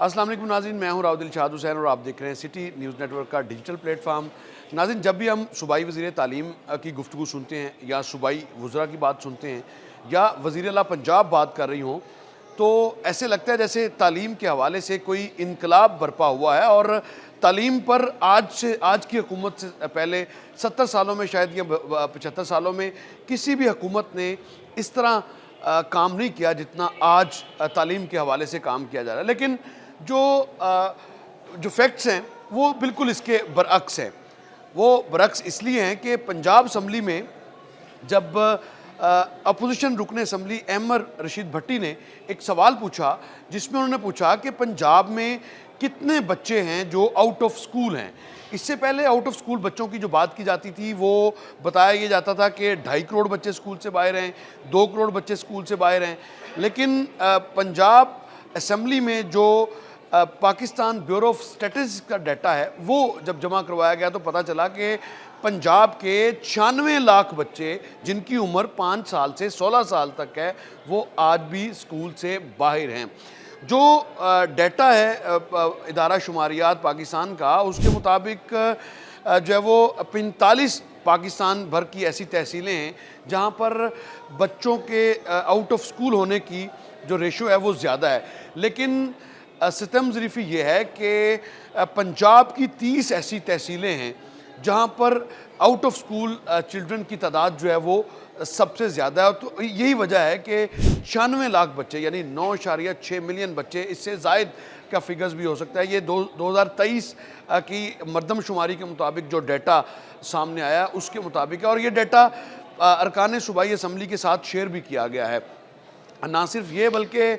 अस्सलाम वालेकुम नाज़रीन, मैं हूं राव दिलशाद हुसैन और आप देख रहे हैं सिटी न्यूज़ नेटवर्क का डिजिटल प्लेटफॉर्म। नाज़रीन, जब भी हम सूबाई वज़ीर तालीम की गुफ्तगू सुनते हैं या सूबाई वज़रा की बात सुनते हैं या वज़ीर आला पंजाब बात कर रही हों, तो ऐसे लगता है जैसे तालीम के हवाले से कोई इनकलाब बरपा हुआ है। और तालीम पर आज की हुकूमत से पहले 70 सालों में शायद या 75 सालों में किसी भी हुकूमत ने इस तरह काम नहीं किया जितना आज तालीम के हवाले से काम किया जा रहा है। लेकिन जो जो फैक्ट्स हैं वो बिल्कुल इसके बरअक्स हैं। वो बरअक्स इसलिए हैं कि पंजाब असम्बली में जब अपोजिशन रुकने असम्बली अहमद रशीद भट्टी ने एक सवाल पूछा, जिसमें उन्होंने पूछा कि पंजाब में कितने बच्चे हैं जो आउट ऑफ स्कूल हैं। इससे पहले आउट ऑफ स्कूल बच्चों की जो बात की जाती थी वो बताया ये जाता था कि 2.5 करोड़ बच्चे स्कूल से बाहर हैं, 2 करोड़ बच्चे स्कूल से बाहर हैं। लेकिन पंजाब असम्बली में जो पाकिस्तान ब्यूरो ऑफ स्टैटिस्टिक्स का डाटा है वो जब जमा करवाया गया तो पता चला कि पंजाब के 96 लाख बच्चे जिनकी उम्र 5 साल से 16 साल तक है वो आज भी स्कूल से बाहर हैं। जो डाटा है इदारा शुमारियात पाकिस्तान का, उसके मुताबिक जो है वो 45 पाकिस्तान भर की ऐसी तहसीलें हैं जहाँ पर बच्चों के आउट ऑफ स्कूल होने की जो रेशो है वो ज़्यादा है। लेकिन सितम ज़रीफ़ी ये है कि पंजाब की 30 ऐसी तहसीलें हैं जहाँ पर आउट ऑफ स्कूल चिल्ड्रन की तादाद जो है वो सबसे ज़्यादा है। तो यही वजह है कि 96 लाख बच्चे यानी 9.6 मिलियन बच्चे, इससे ज़ायद का फिगर्स भी हो सकता है। ये 2023 की मरदमशुमारी के मुताबिक जो डाटा सामने आया उसके मुताबिक है। और ये डाटा अरकान सूबाई असम्बली के साथ शेयर भी किया गया है। ना सिर्फ ये बल्कि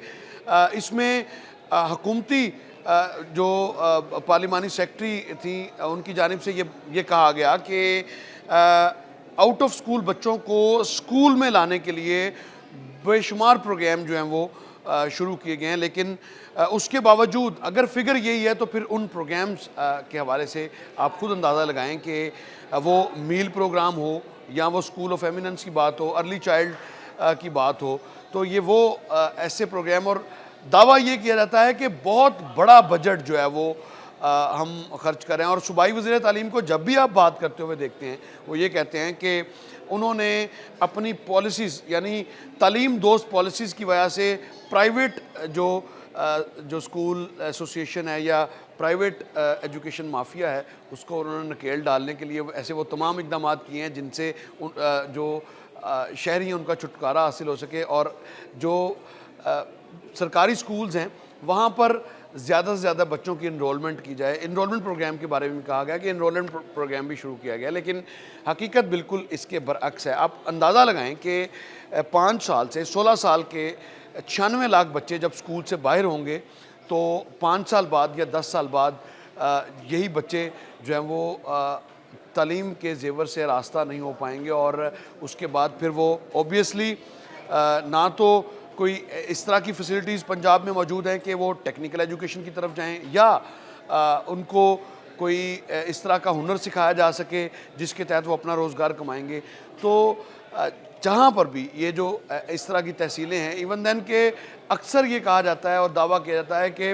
इसमें हुकूमती जो पार्लिमानी सेक्रेटरी थी उनकी जानिब से ये कहा गया कि आउट ऑफ स्कूल बच्चों को स्कूल में लाने के लिए बेशुमार प्रोग्राम जो हैं वो शुरू किए गए हैं। लेकिन उसके बावजूद अगर फिगर यही है तो फिर उन प्रोग्राम्स के हवाले से आप खुद अंदाज़ा लगाएं कि वो मील प्रोग्राम हो या वो स्कूल ऑफ एमिनेंस की बात हो, अर्ली चाइल्ड की बात हो, तो ये वो ऐसे प्रोग्राम। और दावा ये किया जाता है कि बहुत बड़ा बजट जो है वो हम खर्च करें। और सूबाई वज़ीर तालीम को जब भी आप बात करते हुए देखते हैं वो ये कहते हैं कि उन्होंने अपनी पॉलिसीज़ यानी तालीम दोस्त पॉलिसीज़ की वजह से प्राइवेट जो स्कूल एसोसिएशन है या प्राइवेट एजुकेशन माफिया है उसको उन्होंने नकेल डालने के लिए ऐसे वो तमाम इक़दाम किए हैं जिनसे जो शहरी हैं उनका छुटकारा हासिल हो सके। और जो सरकारी स्कूल्स हैं वहाँ पर ज़्यादा से ज़्यादा बच्चों की इनरोलमेंट की जाए। इनरोलमेंट प्रोग्राम के बारे में कहा गया कि इनरोलमेंट प्रोग्राम भी शुरू किया गया, लेकिन हकीकत बिल्कुल इसके बरअक्स है। आप अंदाज़ा लगाएं कि 5 साल से 16 साल के 96 लाख बच्चे जब स्कूल से बाहर होंगे तो 5 साल बाद या 10 साल बाद यही बच्चे जो हैं वो तालीम के ज़ेवर से रास्ता नहीं हो पाएंगे। और उसके बाद फिर वो ओबियसली ना तो कोई इस तरह की फैसिलिटीज़ पंजाब में मौजूद हैं कि वो टेक्निकल एजुकेशन की तरफ जाएं या उनको कोई इस तरह का हुनर सिखाया जा सके जिसके तहत वो अपना रोज़गार कमाएंगे। तो जहाँ पर भी ये जो इस तरह की तहसीलें हैं, इवन दैन के अक्सर ये कहा जाता है और दावा किया जाता है कि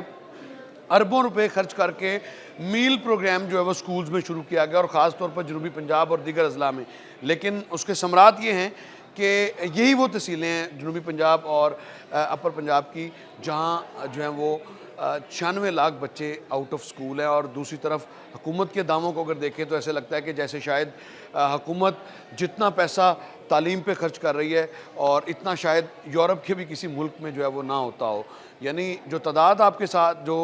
अरबों रुपए खर्च करके मील प्रोग्राम जो है वो स्कूल्स में शुरू किया गया और ख़ास तौर पर जनूबी पंजाब और दीगर अजला में। लेकिन उसके समरात ये हैं कि यही वो तहसीलें हैं जनूबी पंजाब और अपर पंजाब की जहाँ जो हैं वो 96 लाख बच्चे आउट ऑफ स्कूल हैं। और दूसरी तरफ हुकूमत के दामों को अगर देखें तो ऐसे लगता है कि जैसे शायद हुकूमत जितना पैसा तालीम पे खर्च कर रही है और इतना शायद यूरोप के भी किसी मुल्क में जो है वो ना होता हो। यानी जो तादाद आपके साथ जो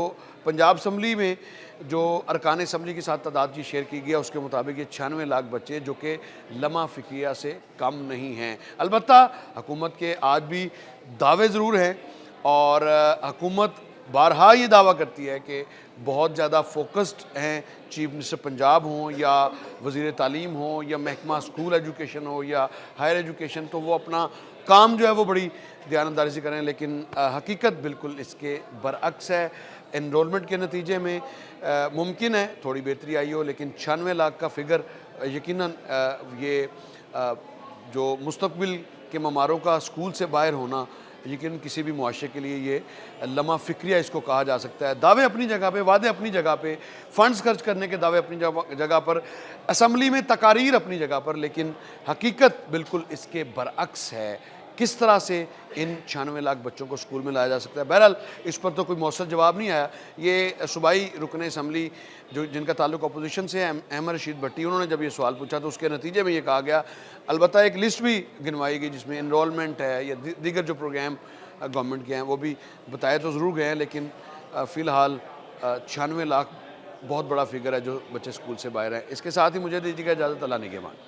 पंजाब असम्बली में जो अरकान असम्बली के साथ तादाद की शेयर की गई है उसके मुताबिक ये 96 लाख बच्चे जो कि लम्हा फ़िक्रिया से कम नहीं हैं। अलबत्ता हुकूमत के आज भी दावे ज़रूर हैं और हुकूमत बारहा ये दावा करती है कि बहुत ज़्यादा फोकस्ड हैं, चीफ मिनिस्टर पंजाब हों या वज़ीर तालीम हो या महकमा स्कूल एजुकेशन हो या हायर एजुकेशन, तो वो अपना काम जो है वो बड़ी ध्यानदारी से करें। लेकिन हकीकत बिल्कुल इसके बरअक्स है। एनरोलमेंट के नतीजे में मुमकिन है थोड़ी बेहतरी आई हो, लेकिन 96 लाख का फिगर यकीनन ये जो मुस्तकबिल के ममारों का स्कूल से बाहर होना یقیناً کسی بھی معاشرے کے لیے یہ لمحہ فکریہ اس کو کہا جا سکتا ہے. دعوے اپنی جگہ پہ، وعدے اپنی جگہ پہ، فنڈز خرچ کرنے کے دعوے اپنی جگہ پر، اسمبلی میں تقاریر اپنی جگہ پر، لیکن حقیقت بالکل اس کے برعکس ہے. کس طرح سے ان 96 لاکھ بچوں کو سکول میں لایا جا سکتا ہے؟ بہرحال اس پر تو کوئی مؤثر جواب نہیں آیا. یہ صوبائی رکن اسمبلی جن کا تعلق اپوزیشن سے ہے، احمد رشید بھٹی، انہوں نے جب یہ سوال پوچھا تو اس کے نتیجے میں یہ کہا گیا. البتہ ایک لسٹ بھی گنوائی گئی جس میں انرولمنٹ ہے یا دیگر جو پروگرام گورنمنٹ کے ہیں وہ بھی بتائے تو ضرور گئے ہیں، لیکن فی الحال 96 لاکھ بہت بڑا فگر ہے جو بچے سکول سے باہر ہیں. اس کے ساتھ ہی مجھے دیجیے گا اجازت. اللہ نگہبان.